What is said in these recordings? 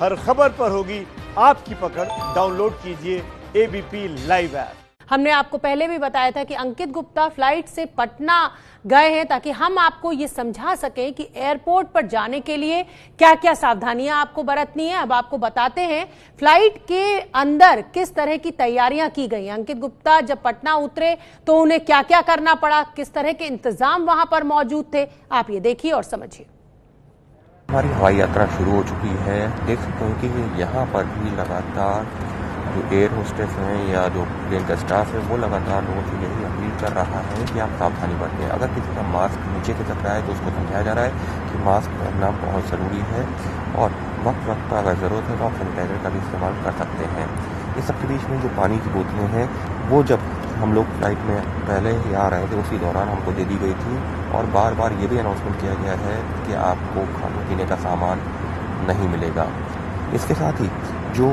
हर खबर पर होगी आपकी पकड़। डाउनलोड कीजिए एबीपी लाइव ऐप। हमने आपको पहले भी बताया था कि अंकित गुप्ता फ्लाइट से पटना गए हैं ताकि हम आपको ये समझा सकें कि एयरपोर्ट पर जाने के लिए क्या क्या सावधानियां आपको बरतनी है। अब आपको बताते हैं फ्लाइट के अंदर किस तरह की तैयारियां की गई। अंकित गुप्ता जब पटना उतरे तो उन्हें क्या क्या करना पड़ा, किस तरह के इंतजाम वहां पर मौजूद थे, आप ये देखिए और समझिए। हमारी हवाई यात्रा शुरू हो चुकी है। देख सकते हैं कि यहाँ पर भी लगातार जो एयर होस्टेस हैं या जो प्लेन का स्टाफ है वो लगातार लोगों से यही अपील कर रहा है कि आप सावधानी बरतें। अगर किसी का मास्क नीचे खिसक रहा है तो उसको समझाया जा रहा है कि मास्क पहनना बहुत ज़रूरी है और वक्त वक्त पर अगर ज़रूरत है तो आप सैनिटाइजर का भी इस्तेमाल कर सकते हैं। इस सब के बीच में जो पानी की बोतलें हैं वो जब हम लोग फ्लाइट में पहले ही आ रहे थे उसी दौरान हमको दे दी गई थी और बार बार ये भी अनाउंसमेंट किया गया है कि आपको खाने पीने का सामान नहीं मिलेगा। इसके साथ ही जो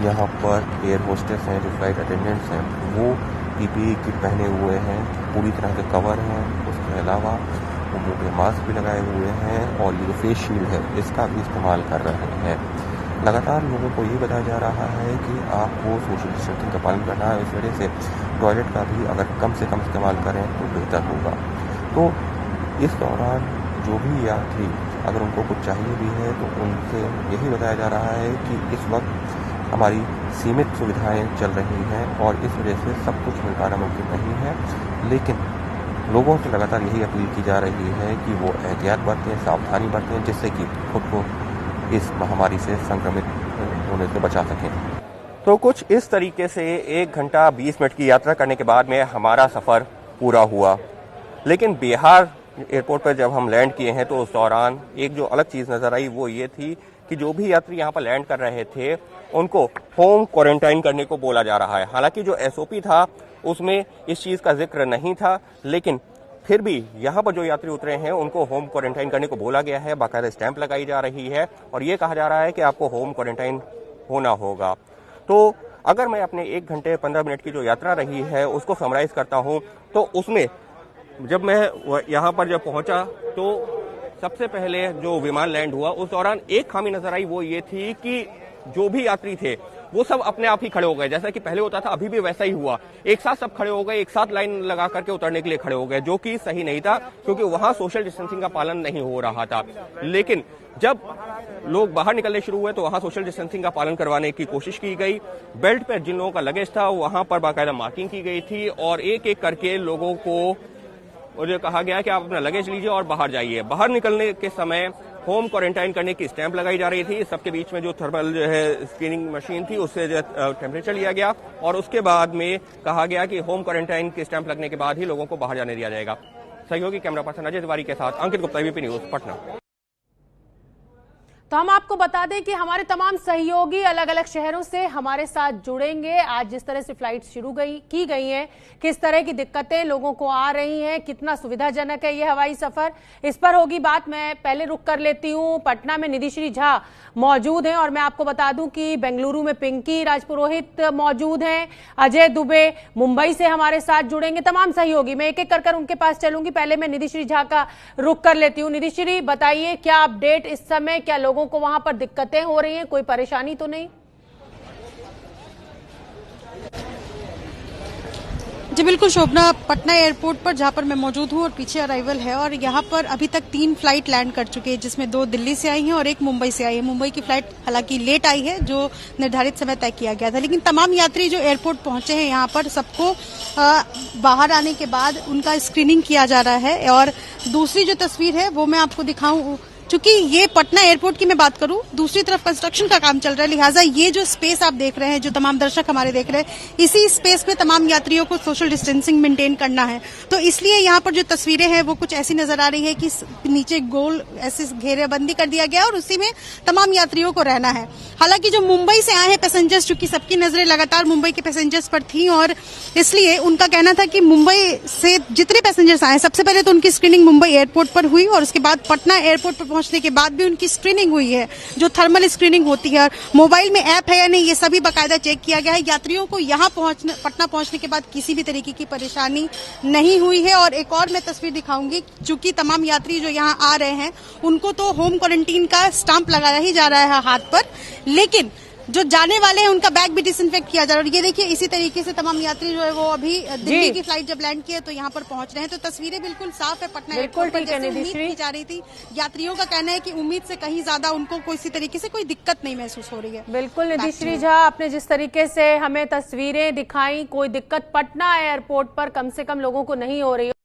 यहाँ पर एयर होस्टेस हैं, जो फ्लाइट अटेंडेंट्स हैं, वो पीपीई किट पहने हुए हैं, पूरी तरह से कवर हैं। उसके अलावा वो मुँह पे मास्क भी लगाए हुए हैं और ये जो फेस शील्ड है इसका भी इस्तेमाल कर रहे हैं। लगातार लोगों को ये बताया जा रहा है कि आपको सोशल डिस्टेंसिंग का पालन करना है। इस वजह से टॉयलेट का भी अगर कम से कम इस्तेमाल करें तो बेहतर होगा। तो इस दौरान जो भी यात्री अगर उनको कुछ चाहिए भी है तो उनसे यही बताया जा रहा है कि इस वक्त हमारी सीमित सुविधाएं चल रही हैं और इस वजह से सब कुछ मिल पाना मुमकिन नहीं है, लेकिन लोगों से लगातार यही अपील की जा रही है कि वो एहतियात बरतें, सावधानी बरतें, जिससे कि खुद को इस महामारी से संक्रमित होने से बचा सकें। तो कुछ इस तरीके से 1 घंटा 20 मिनट की यात्रा करने के बाद में हमारा सफ़र पूरा हुआ। लेकिन बिहार एयरपोर्ट पर जब हम लैंड किए हैं तो उस दौरान एक जो अलग चीज़ नज़र आई वो ये थी कि जो भी यात्री यहाँ पर लैंड कर रहे थे उनको होम क्वारंटाइन करने को बोला जा रहा है। हालांकि जो एसओपी था उसमें इस चीज़ का जिक्र नहीं था, लेकिन फिर भी यहाँ पर जो यात्री उतरे हैं उनको होम क्वारंटाइन करने को बोला गया है। बाकायदा स्टैंप लगाई जा रही है और ये कहा जा रहा है कि आपको होम क्वारंटाइन होना होगा। तो अगर मैं अपने 1 घंटे 15 मिनट की जो यात्रा रही है उसको समराइज करता हूँ तो उसमें जब मैं यहाँ पर जब पहुँचा तो सबसे पहले जो विमान लैंड हुआ उस दौरान एक खामी नजर आई, वो ये थी कि जो भी यात्री थे वो सब अपने आप ही खड़े हो गए। जैसा कि पहले होता था अभी भी वैसा ही हुआ, एक साथ सब खड़े हो गए, एक साथ लाइन लगा करके उतरने के लिए खड़े हो गए, जो कि सही नहीं था क्योंकि वहां सोशल डिस्टेंसिंग का पालन नहीं हो रहा था। लेकिन जब लोग बाहर निकलने शुरू हुए तो वहां सोशल डिस्टेंसिंग का पालन करवाने की कोशिश की गई। बेल्ट पर जिन लोगों का लगेज था वहां पर बाकायदा मार्किंग की गई थी और एक एक करके लोगों को और ये कहा गया कि आप अपना लगेज लीजिए और बाहर जाइए। बाहर निकलने के समय होम क्वारंटाइन करने की स्टैंप लगाई जा रही थी। सबके बीच में जो थर्मल जो है स्क्रीनिंग मशीन थी उससे जो टेम्परेचर लिया गया और उसके बाद में कहा गया कि होम क्वारंटाइन की स्टैंप लगने के बाद ही लोगों को बाहर जाने दिया जाएगा। सहयोगी कैमरा पर्सन अजय तिवारी के साथ अंकित गुप्ता, एबीपी न्यूज, पटना। तो हम आपको बता दें कि हमारे तमाम सहयोगी अलग अलग शहरों से हमारे साथ जुड़ेंगे। आज जिस तरह से फ्लाइट शुरू की गई हैं, किस तरह की दिक्कतें लोगों को आ रही हैं, कितना सुविधाजनक है ये हवाई सफर, इस पर होगी बात। मैं पहले रुक कर लेती हूं। पटना में निधिश्री झा मौजूद हैं और मैं आपको बता दूं कि बेंगलुरु में पिंकी राजपुरोहित मौजूद हैं, अजय दुबे मुंबई से हमारे साथ जुड़ेंगे। तमाम सहयोगी मैं एक एक कर उनके पास चलूंगी। पहले मैं निधिश्री झा का रुक कर लेती हूँ। निधिश्री, बताइए क्या अपडेट इस समय, क्या लोगों को वहां पर दिक्कतें हो रही हैं, कोई परेशानी तो नहीं? जी बिल्कुल शोभना, पटना एयरपोर्ट पर जहां पर मैं मौजूद हूं और पीछे अराइवल है और यहां पर अभी तक 3 फ्लाइट लैंड कर चुके हैं, जिसमें 2 दिल्ली से आई हैं और 1 मुंबई से आई है। मुंबई की फ्लाइट हालांकि लेट आई है, जो निर्धारित समय तय किया गया था, लेकिन तमाम यात्री जो एयरपोर्ट पहुंचे हैं यहां पर सबको बाहर आने के बाद उनका स्क्रीनिंग किया जा रहा है। और दूसरी जो तस्वीर है वो मैं आपको दिखाऊं, चूंकि ये पटना एयरपोर्ट की मैं बात करूं, दूसरी तरफ कंस्ट्रक्शन का काम चल रहा है, लिहाजा ये जो स्पेस आप देख रहे हैं, जो तमाम दर्शक हमारे देख रहे हैं, इसी स्पेस में तमाम यात्रियों को सोशल डिस्टेंसिंग मेंटेन करना है। तो इसलिए यहाँ पर जो तस्वीरें हैं वो कुछ ऐसी नजर आ रही है कि नीचे गोल ऐसे घेरेबंदी कर दिया गया और उसी में तमाम यात्रियों को रहना है। हालांकि जो मुंबई से आए हैं पैसेंजर्स, चूंकि सबकी नजरें लगातार मुंबई के पैसेंजर्स पर थी और इसलिए उनका कहना था कि मुंबई से जितने पैसेंजर्स आए, सबसे पहले तो उनकी स्क्रीनिंग मुंबई एयरपोर्ट पर हुई और उसके बाद पटना एयरपोर्ट पर पहुंचने के बाद भी उनकी स्क्रीनिंग हुई है, जो थर्मल स्क्रीनिंग होती है। और मोबाइल में ऐप है या नहीं, ये सभी बाकायदा चेक किया गया है। यात्रियों को यहाँ पटना पहुंचने के बाद किसी भी तरीके की परेशानी नहीं हुई है। और एक और मैं तस्वीर दिखाऊंगी, चूंकि तमाम यात्री जो यहाँ आ रहे हैं उनको तो होम क्वारंटीन का स्टाम्प लगाया ही जा रहा है हाथ पर, लेकिन जो जाने वाले हैं उनका बैग भी डिसइंफेक्ट किया जा रहा है। और ये देखिए, इसी तरीके से तमाम यात्री जो है वो अभी दिल्ली की फ्लाइट जब लैंड की है तो यहाँ पर पहुंच रहे हैं। तो तस्वीरें बिल्कुल साफ है पटना एयरपोर्ट पर, जैसे उम्मीद की जा रही थी। यात्रियों का कहना है कि उम्मीद से कहीं ज्यादा उनको किसी तरीके से कोई दिक्कत नहीं महसूस हो रही है। बिल्कुल निधिश्री झा, आपने जिस तरीके से हमें तस्वीरें दिखाई, कोई दिक्कत पटना एयरपोर्ट पर कम से कम लोगों को नहीं हो रही है।